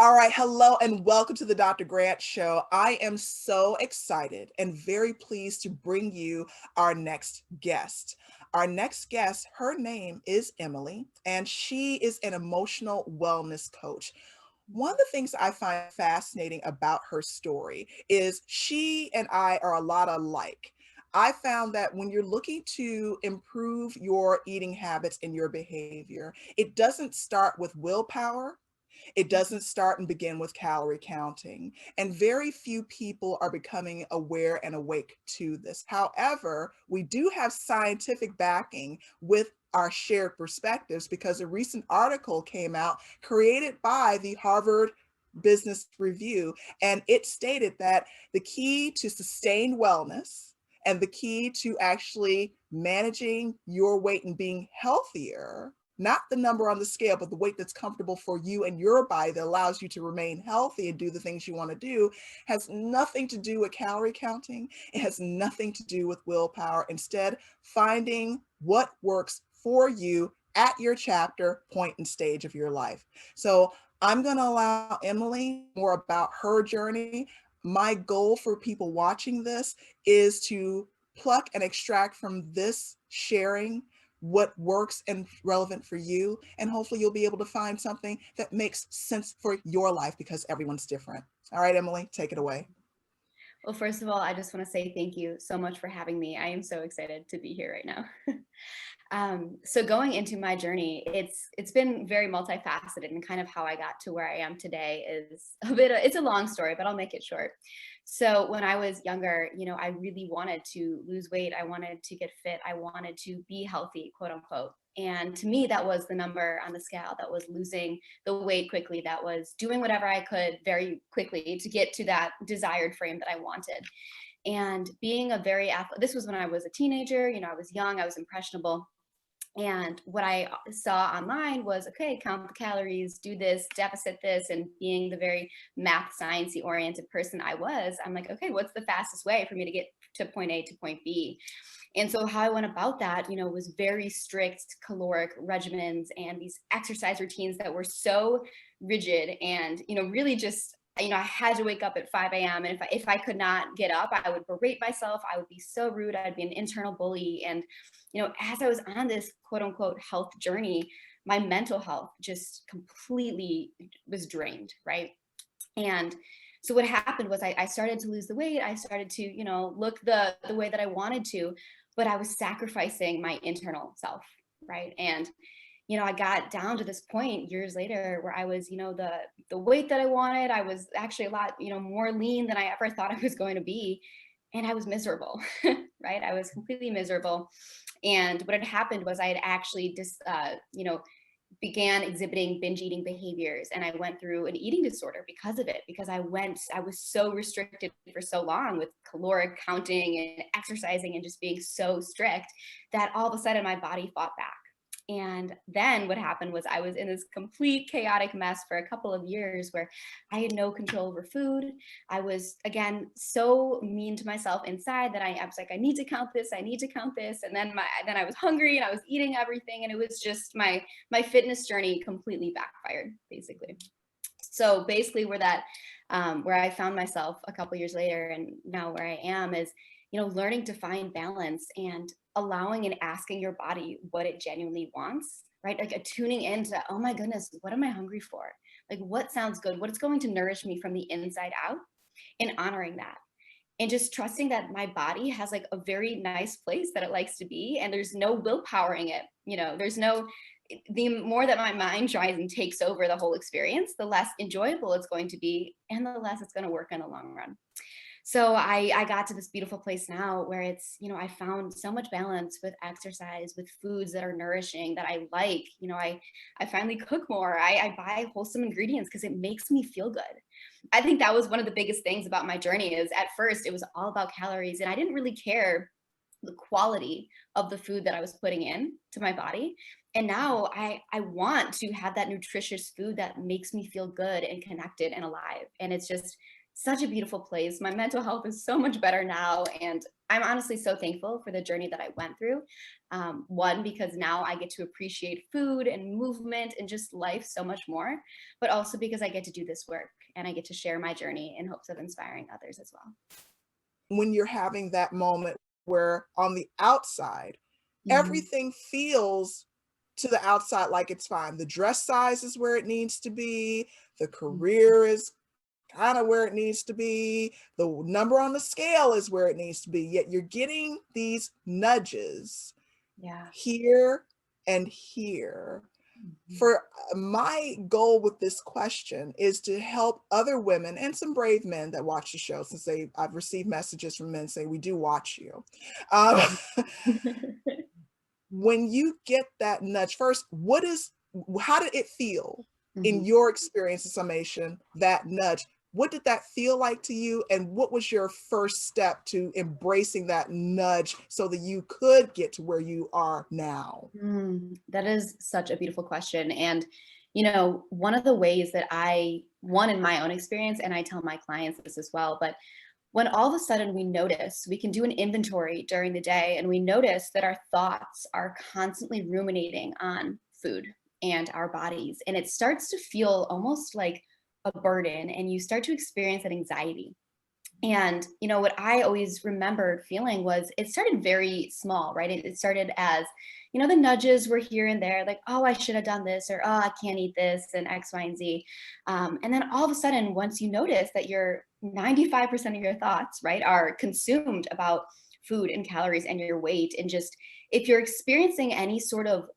All right, hello and welcome to the Dr. Grant Show. I am so excited and very pleased to bring you our next guest. Our next guest, her name is Emily, and she is an emotional wellness coach. One of the things I find fascinating about her story is she and I are a lot alike. I found that when you're looking to improve your eating habits and your behavior, it doesn't start with willpower. It doesn't start and begin with calorie counting, and very few people are becoming aware and awake to this. However, we do have scientific backing with our shared perspectives because a recent article came out created by the Harvard Business Review, and it stated that the key to sustained wellness and the key to actually managing your weight and being healthier, not the number on the scale, but the weight that's comfortable for you and your body that allows you to remain healthy and do the things you want to do, has nothing to do with calorie counting. It has nothing to do with willpower. Instead, finding what works for you at your chapter, point, and stage of your life. So I'm going to allow Emily more about her journey. My goal for people watching this is to pluck and extract from this sharing what works and relevant for you. And hopefully you'll be able to find something that makes sense for your life because everyone's different. All right, Emily, take it away. Well, first of all, I just want to say thank you so much for having me. I am so excited to be here right now. So going into my journey, it's been very multifaceted, and kind of how I got to where I am today is it's a long story, but I'll make it short. So when I was younger, I really wanted to lose weight. I wanted to get fit. I wanted to be healthy, quote unquote. And to me, that was the number on the scale. That was losing the weight quickly. That was doing whatever I could very quickly to get to that desired frame that I wanted. And being this was when I was a teenager, I was young, I was impressionable. And what I saw online was, okay, count the calories, do this, deficit this, and being the very math sciencey oriented person I was, I'm like, okay, what's the fastest way for me to get to point A to point B? And so how I went about that, was very strict caloric regimens and these exercise routines that were so rigid and, really just, I had to wake up at 5 a.m. And if I could not get up, I would berate myself. I would be so rude. I'd be an internal bully. And, as I was on this quote unquote health journey, my mental health just completely was drained. Right. And so what happened was I started to lose the weight. I started to, look the way that I wanted to, but I was sacrificing my internal self. Right. And I got down to this point years later where I was, the weight that I wanted. I was actually a lot, more lean than I ever thought I was going to be. And I was miserable, right? I was completely miserable. And what had happened was I had actually just, began exhibiting binge eating behaviors. And I went through an eating disorder because of it, because I was so restricted for so long with caloric counting and exercising and just being so strict that all of a sudden my body fought back. And then what happened was I was in this complete chaotic mess for a couple of years where I had no control over food. I was, again, so mean to myself inside that I was like, I need to count this. I need to count this. And then I was hungry and I was eating everything. And it was just my fitness journey completely backfired, basically. So basically where I found myself a couple years later and now where I am is, learning to find balance and allowing and asking your body what it genuinely wants, right? Like tuning into, oh my goodness, what am I hungry for? Like what sounds good? What is going to nourish me from the inside out, and honoring that. And just trusting that my body has like a very nice place that it likes to be. And there's no willpowering it. The more that my mind tries and takes over the whole experience, the less enjoyable it's going to be and the less it's going to work in the long run. So I got to this beautiful place now where it's, I found so much balance with exercise, with foods that are nourishing that I like. I finally cook more. I buy wholesome ingredients because it makes me feel good. I think that was one of the biggest things about my journey is at first it was all about calories and I didn't really care the quality of the food that I was putting in to my body. And now I want to have that nutritious food that makes me feel good and connected and alive. And it's just such a beautiful place. My mental health is so much better now. And I'm honestly so thankful for the journey that I went through. One, because now I get to appreciate food and movement and just life so much more, but also because I get to do this work and I get to share my journey in hopes of inspiring others as well. When you're having that moment where on the outside, Mhm. everything feels to the outside like it's fine. The dress size is where it needs to be, the career is kind of where it needs to be, the number on the scale is where it needs to be, yet you're getting these nudges Yeah. here and here. Mhm. For my goal with this question is to help other women and some brave men that watch the show, since I've received messages from men saying we do watch you. Um, when you get that nudge, first, how did it feel in Mhm. your experience in summation, that nudge? What did that feel like to you? And what was your first step to embracing that nudge so that you could get to where you are now? That is such a beautiful question. And, one of the ways that one in my own experience, and I tell my clients this as well, but when all of a sudden we can do an inventory during the day and we notice that our thoughts are constantly ruminating on food and our bodies. And it starts to feel almost like a burden, and you start to experience that anxiety. And, what I always remembered feeling was it started very small, right? It started as, the nudges were here and there, like, oh, I should have done this, or oh, I can't eat this, and X, Y, and Z. And then all of a sudden, once you notice that your 95% of your thoughts, right, are consumed about food and calories and your weight, and just if you're experiencing any sort of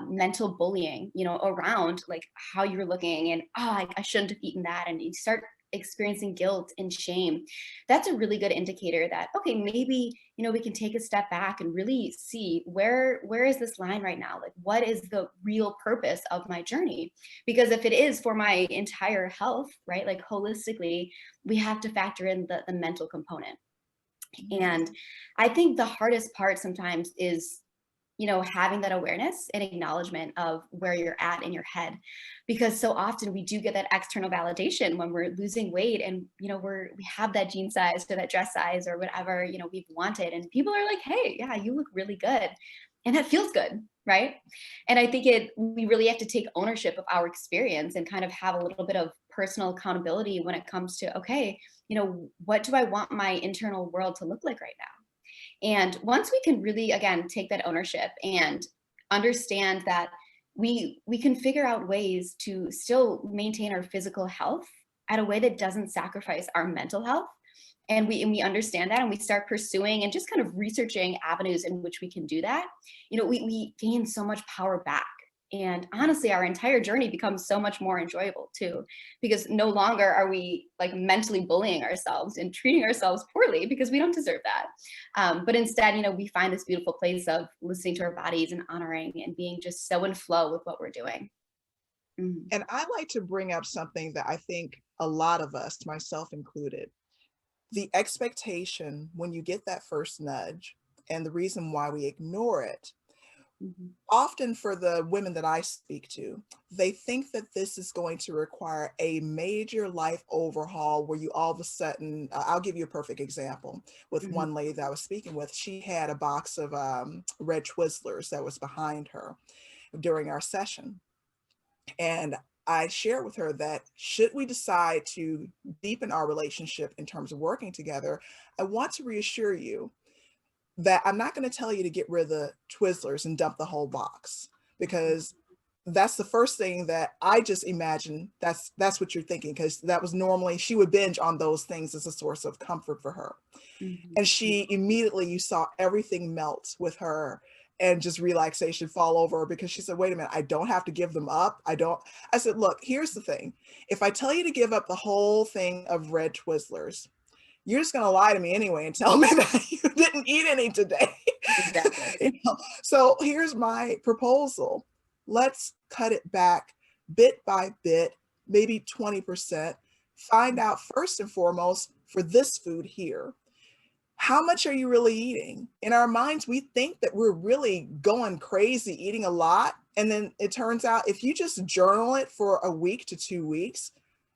mental bullying, around like how you're looking and, oh, I shouldn't have eaten that. And you start experiencing guilt and shame, that's a really good indicator that, okay, maybe, we can take a step back and really see where is this line right now? Like, what is the real purpose of my journey? Because if it is for my entire health, right, like holistically, we have to factor in the mental component. And I think the hardest part sometimes is, having that awareness and acknowledgement of where you're at in your head. Because so often we do get that external validation when we're losing weight, and, we have that jean size or that dress size or whatever, we've wanted. And people are like, hey, yeah, you look really good. And that feels good. Right. And I think we really have to take ownership of our experience and kind of have a little bit of personal accountability when it comes to, okay, what do I want my internal world to look like right now? And once we can really, again, take that ownership and understand that we can figure out ways to still maintain our physical health at a way that doesn't sacrifice our mental health. And we understand that, and we start pursuing and just kind of researching avenues in which we can do that, we gain so much power back. And honestly, our entire journey becomes so much more enjoyable too, because no longer are we like mentally bullying ourselves and treating ourselves poorly because we don't deserve that. But instead, we find this beautiful place of listening to our bodies and honoring and being just so in flow with what we're doing. Mhm. And I like to bring up something that I think a lot of us, myself included, the expectation when you get that first nudge and the reason why we ignore it. Mhm. Often for the women that I speak to, they think that this is going to require a major life overhaul where you all of a sudden, I'll give you a perfect example with Mhm. one lady that I was speaking with. She had a box of red Twizzlers that was behind her during our session. And I shared with her that should we decide to deepen our relationship in terms of working together, I want to reassure you that I'm not going to tell you to get rid of the Twizzlers and dump the whole box, because that's the first thing that I just imagine that's what you're thinking, because that was normally she would binge on those things as a source of comfort for her. Mhm. And she immediately, you saw everything melt with her and just relaxation fall over her, because she said, wait a minute, I don't have to give them up. I said, look, here's the thing. If I tell you to give up the whole thing of red Twizzlers, you're just going to lie to me anyway and tell me that you didn't eat any today. Exactly. So here's my proposal. Let's cut it back bit by bit, maybe 20%. Find out first and foremost for this food here, how much are you really eating? In our minds, we think that we're really going crazy, eating a lot. And then it turns out if you just journal it for a week to 2 weeks,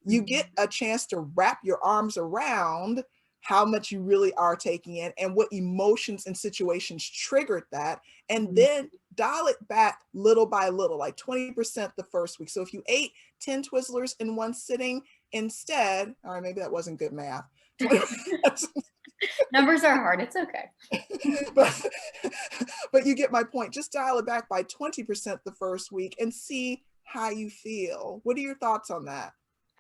you get a chance to wrap your arms around how much you really are taking in and what emotions and situations triggered that, and Mhm. then dial it back little by little, like 20% the first week. So if you ate 10 Twizzlers in one sitting, instead, or maybe that wasn't good math, 20, Numbers are hard. It's okay. but, but you get my point. Just dial it back by 20% the first week and see how you feel. What are your thoughts on that?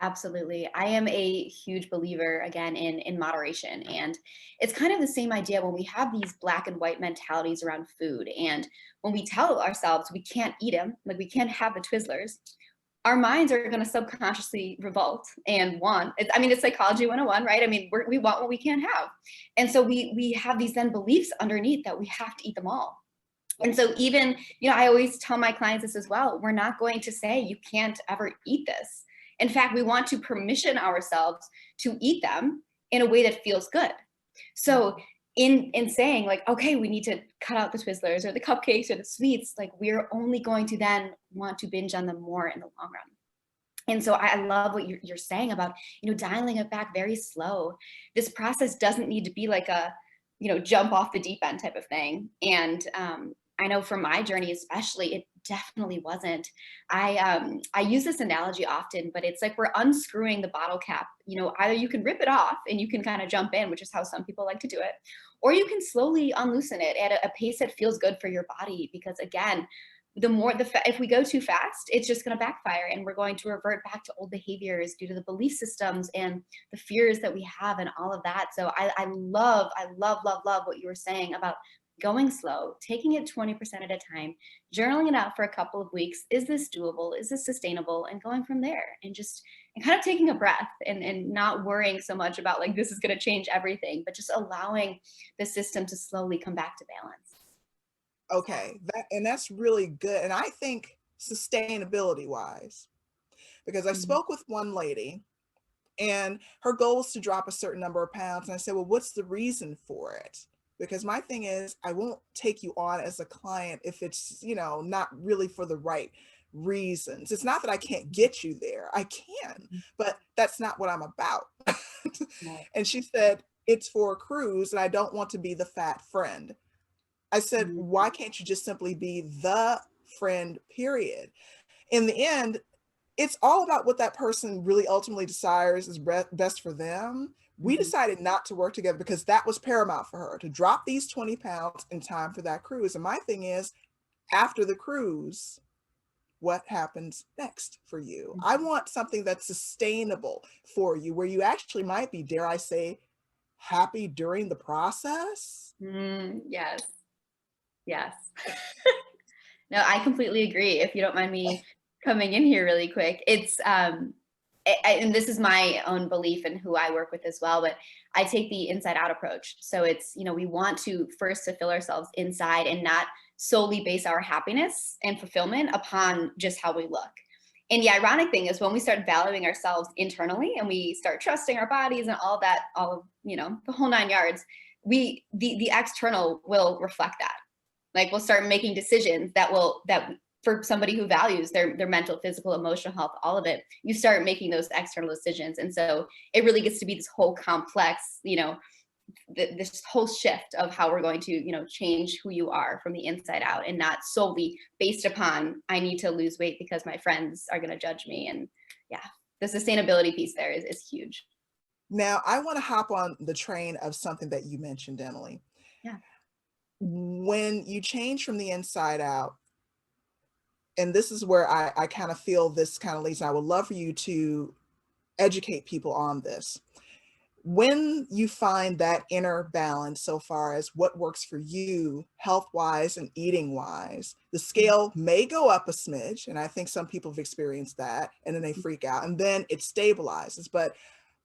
Absolutely. I am a huge believer again in moderation. And it's kind of the same idea when we have these black and white mentalities around food. And when we tell ourselves we can't eat them, like we can't have the Twizzlers, our minds are going to subconsciously revolt and want. I mean, it's psychology 101, right? I mean, we want what we can't have. And so we have these then beliefs underneath that we have to eat them all. And so even, I always tell my clients this as well. We're not going to say you can't ever eat this. In fact, we want to permission ourselves to eat them in a way that feels good. So in saying like, okay, we need to cut out the Twizzlers or the cupcakes or the sweets, like we're only going to then want to binge on them more in the long run. And so I love what you're saying about, dialing it back very slow. This process doesn't need to be like a, jump off the deep end type of thing. And I know for my journey, especially, it definitely wasn't. I use this analogy often, but it's like we're unscrewing the bottle cap. Either you can rip it off and you can kind of jump in, which is how some people like to do it, or you can slowly unloosen it at a pace that feels good for your body. Because again, if we go too fast, it's just going to backfire and we're going to revert back to old behaviors due to the belief systems and the fears that we have and all of that. So I love what you were saying about going slow, taking it 20% at a time, journaling it out for a couple of weeks. Is this doable? Is this sustainable? And going from there and kind of taking a breath and not worrying so much about like, this is going to change everything, but just allowing the system to slowly come back to balance. Okay, that's really good. And I think sustainability wise, because I Mhm. spoke with one lady and her goal was to drop a certain number of pounds. And I said, well, what's the reason for it? Because my thing is, I won't take you on as a client if it's, not really for the right reasons. It's not that I can't get you there. I can, but that's not what I'm about. Right. And she said, it's for a cruise and I don't want to be the fat friend. I said, Mhm. why can't you just simply be the friend, period? In the end, it's all about what that person really ultimately desires is best for them. We Mhm. decided not to work together because that was paramount for her to drop these 20 pounds in time for that cruise. And my thing is, after the cruise, what happens next for you? I Mhm. want something that's sustainable for you, where you actually might be, dare I say, happy during the process. Yes. Yes. No, I completely agree. If you don't mind me coming in here really quick, it's and this is my own belief and who I work with as well, but I take the inside out approach. So it's, we want to first fulfill ourselves inside and not solely base our happiness and fulfillment upon just how we look. And the ironic thing is when we start valuing ourselves internally and we start trusting our bodies and all that, all of, the whole 9 yards, the external will reflect that. Like we'll start making decisions that for somebody who values their mental, physical, emotional health, all of it, you start making those external decisions. And so it really gets to be this whole complex, this whole shift of how we're going to, change who you are from the inside out and not solely based upon, I need to lose weight because my friends are going to judge me. And yeah, the sustainability piece there is huge. Now, I want to hop on the train of something that you mentioned, Emily. Yeah. When you change from the inside out, and this is where I kind of feel this kind of leads, and I would love for you to educate people on this. When you find that inner balance so far as what works for you health wise and eating wise, the scale may go up a smidge. And I think some people have experienced that and then they freak out and then it stabilizes. But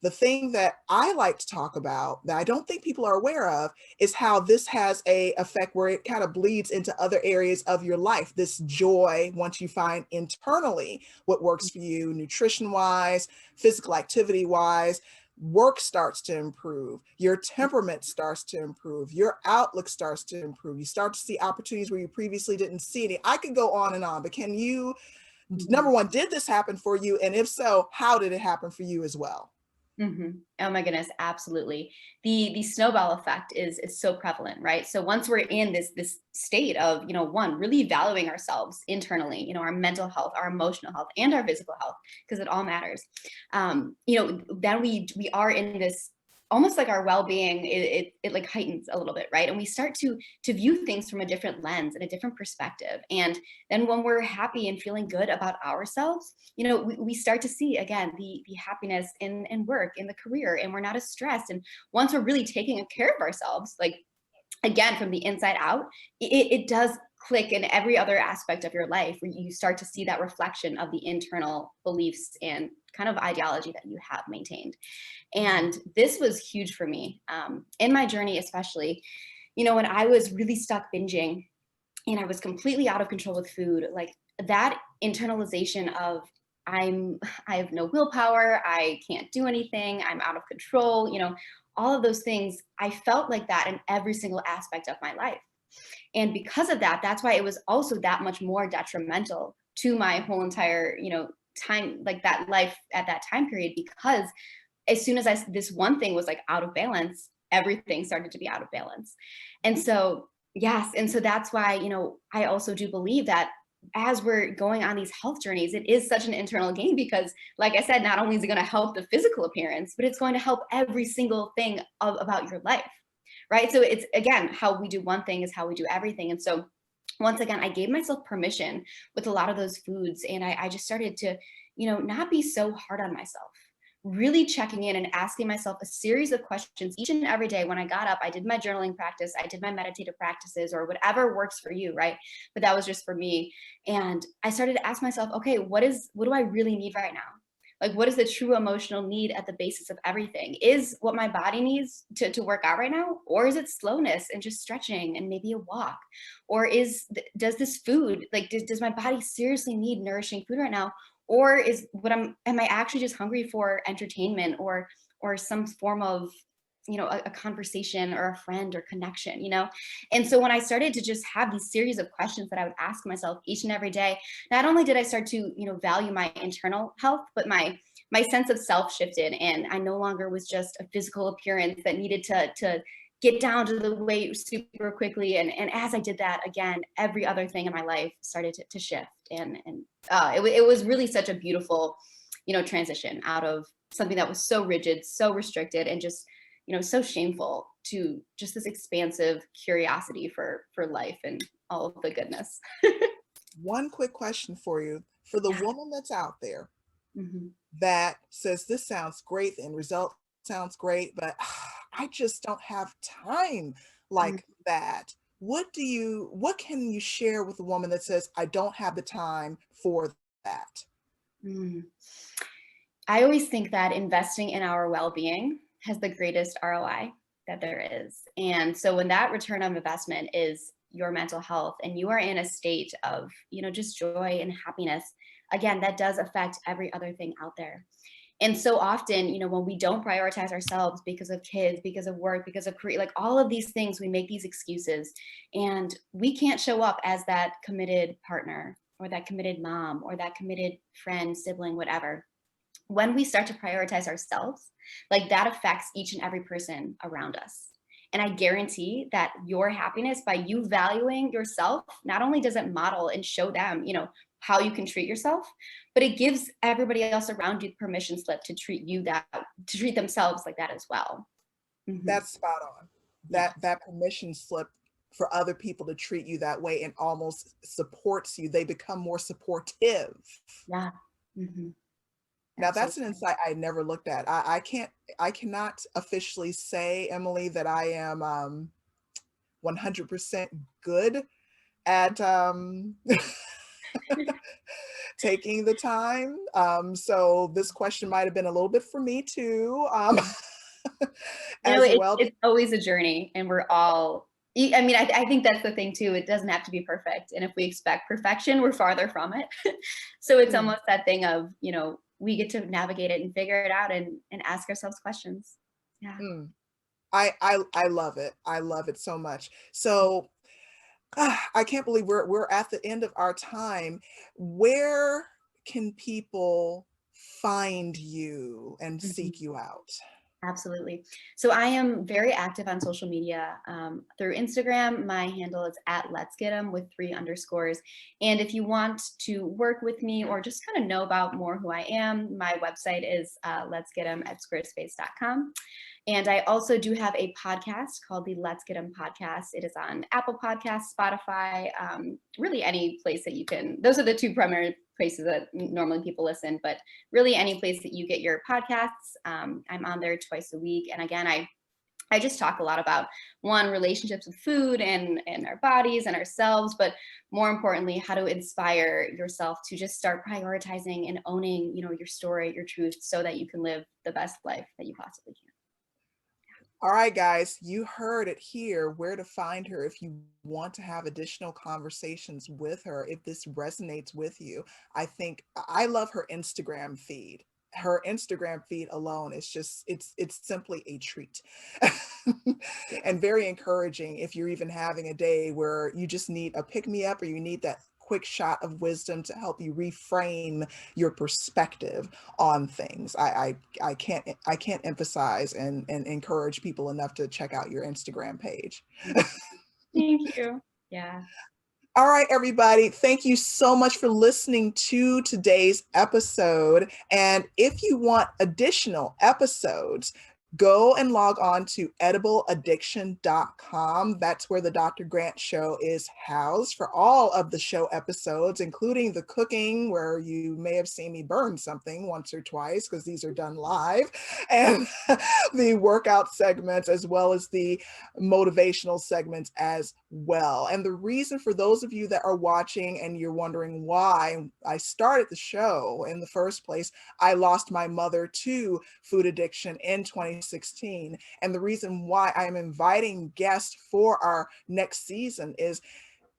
the thing that I like to talk about that I don't think people are aware of is how this has a effect where it kind of bleeds into other areas of your life. This joy, once you find internally what works for you, nutrition wise, physical activity wise, work starts to improve, your temperament starts to improve, your outlook starts to improve. You start to see opportunities where you previously didn't see any. I could go on and on, but can you number Mhm. one, did this happen for you? And if so, how did it happen for you as well? Oh my goodness, absolutely. The snowball effect is so prevalent, right? So once we're in this state of, one, really valuing ourselves internally, our mental health, our emotional health, and our physical health, because it all matters. Then we are in this, almost like our well-being, it like heightens a little bit, right? And we start to view things from a different lens and a different perspective. And then when we're happy and feeling good about ourselves, we start to see again the happiness in work, in the career, and we're not as stressed. And once we're really taking care of ourselves, like, again, from the inside out, it does click in every other aspect of your life, where you start to see that reflection of the internal beliefs and kind of ideology that you have maintained. And this was huge for me, in my journey, especially, when I was really stuck binging and I was completely out of control with food. Like, that internalization of, I have no willpower, I can't do anything, I'm out of control, all of those things, I felt like that in every single aspect of my life. And because of that, that's why it was also that much more detrimental to my whole entire, time, like that life at that time period, because as soon as this one thing was like out of balance, everything started to be out of balance. And so, yes, and so that's why, I also do believe that as we're going on these health journeys, it is such an internal game, because, like I said, not only is it going to help the physical appearance, but it's going to help every single thing about your life, right? So it's, again, how we do one thing is how we do everything. And so once again, I gave myself permission with a lot of those foods, and I just started to, not be so hard on myself, really checking in and asking myself a series of questions each and every day. When I got up, I did my journaling practice, I did my meditative practices, or whatever works for you, right? But that was just for me. And I started to ask myself, okay, what do I really need right now? Like, what is the true emotional need at the basis of everything? Is what my body needs to work out right now? Or is it slowness and just stretching and maybe a walk? Or does this food, like, does my body seriously need nourishing food right now? Or am I actually just hungry for entertainment, or some form of, a conversation or a friend or connection, And so when I started to just have these series of questions that I would ask myself each and every day, not only did I start to, value my internal health, but my sense of self shifted, and I no longer was just a physical appearance that needed to get down to the weight super quickly. And as I did that, again, every other thing in my life started to shift. And it was really such a beautiful, transition out of something that was so rigid, so restricted, and just, so shameful, to just this expansive curiosity for life and all of the goodness. One quick question for you. For the Yeah. woman that's out there Mhm. that says, this sounds great, the end result sounds great, but I just don't have time Mm. like that. What can you share with a woman that says, I don't have the time for that? Mm. I always think that investing in our well-being has the greatest ROI that there is. And so when that return on investment is your mental health, and you are in a state of, just joy and happiness, again, that does affect every other thing out there. And so often, when we don't prioritize ourselves because of kids, because of work, because of career, like all of these things, we make these excuses, and we can't show up as that committed partner, or that committed mom, or that committed friend, sibling, whatever. When we start to prioritize ourselves, like, that affects each and every person around us. And I guarantee that your happiness, by you valuing yourself, not only does it model and show them, how you can treat yourself, but it gives everybody else around you permission slip to treat themselves like that as well. Hmm. That's spot on. Yeah. That permission slip for other people to treat you that way and almost supports you. They become more supportive. Yeah. Hmm. Now that's an Absolutely. insight I never looked at. I cannot officially say, Emily, that I am 100% good at taking the time. So this question might have been a little bit for me too, as well. It's always a journey, and we're all. I mean, I think that's the thing too. It doesn't have to be perfect, and if we expect perfection, we're farther from it. So it's Mm, almost that thing of, we get to navigate it and figure it out, and ask ourselves questions. Yeah. mm. I love it. I love it so much. So I can't believe we're at the end of our time. Where can people find you and Mhm. seek you out? Absolutely. So I am very active on social media through Instagram. My handle is at Let's Get 'em with 3 underscores. And if you want to work with me or just kind of know about more who I am, my website is Let's Get 'em at squarespace.com. And I also do have a podcast called the Let's Get 'em podcast. It is on Apple Podcasts, Spotify, really any place that you can. Those are the 2 primary places that normally people listen, but really any place that you get your podcasts. I'm on there twice a week. And again, I just talk a lot about one, relationships with food and our bodies and ourselves, but more importantly, how to inspire yourself to just start prioritizing and owning, your story, your truth, so that you can live the best life that you possibly can. All right, guys, you heard it here, where to find her if you want to have additional conversations with her, if this resonates with you. I love her Instagram feed. Her Instagram feed alone is just, it's simply a treat. And very encouraging if you're even having a day where you just need a pick me up, or you need that quick shot of wisdom to help you reframe your perspective on things. I can't emphasize and encourage people enough to check out your Instagram page. Thank you. Yeah. All right, everybody. Thank you so much for listening to today's episode. And if you want additional episodes, go and log on to edibleaddiction.com. That's where the Dr. Grant Show is housed for all of the show episodes, including the cooking, where you may have seen me burn something once or twice because these are done live, and the workout segments, as well as the motivational segments as well. And the reason, for those of you that are watching and you're wondering why I started the show in the first place, I lost my mother to food addiction in 2016. And the reason why I'm inviting guests for our next season is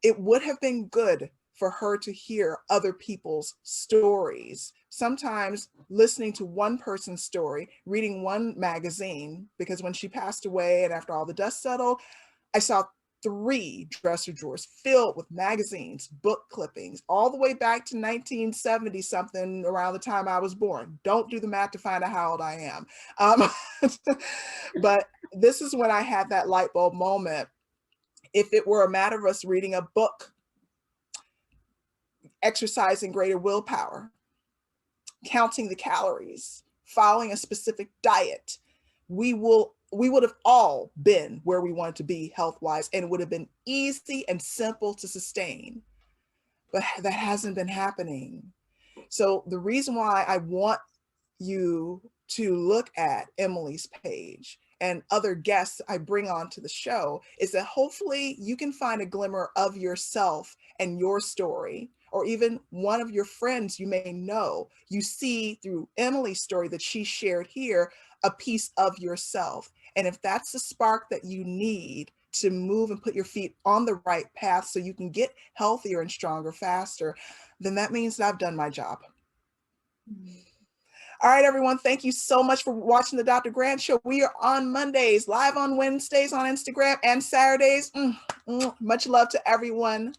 it would have been good for her to hear other people's stories. Sometimes listening to one person's story, reading one magazine, because when she passed away and after all the dust settled, I saw 3 dresser drawers filled with magazines, book clippings, all the way back to 1970 something, around the time I was born. Don't do the math to find out how old I am. But this is when I had that light bulb moment. If it were a matter of us reading a book, exercising greater willpower, counting the calories, following a specific diet, we would have all been where we wanted to be health-wise, and it would have been easy and simple to sustain. But that hasn't been happening. So the reason why I want you to look at Emily's page and other guests I bring onto the show is that hopefully you can find a glimmer of yourself and your story, or even one of your friends you may know. You see through Emily's story that she shared here a piece of yourself. And if that's the spark that you need to move and put your feet on the right path so you can get healthier and stronger faster, then that means that I've done my job. All right, everyone. Thank you so much for watching the Dr. Grant Show. We are on Mondays, live on Wednesdays on Instagram, and Saturdays. Much love to everyone.